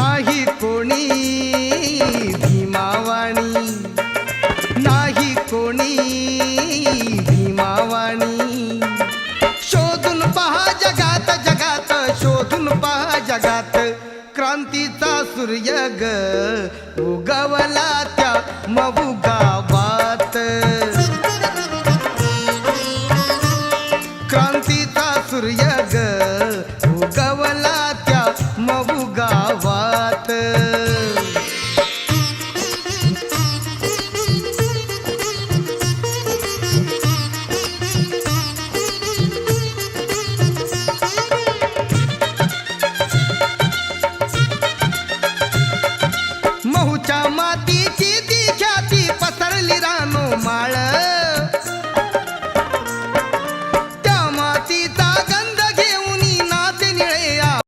नाही कोणी भीमावाणी, नाही कोणी भीमावाणी. शोधून पहा जगात जगात, शोधून पहा जगात, क्रांतीचा सूर्य ग उगवला त्या मऊ गावात. क्रांतीचा सूर्य ग उगवला त्या मऊ गावात.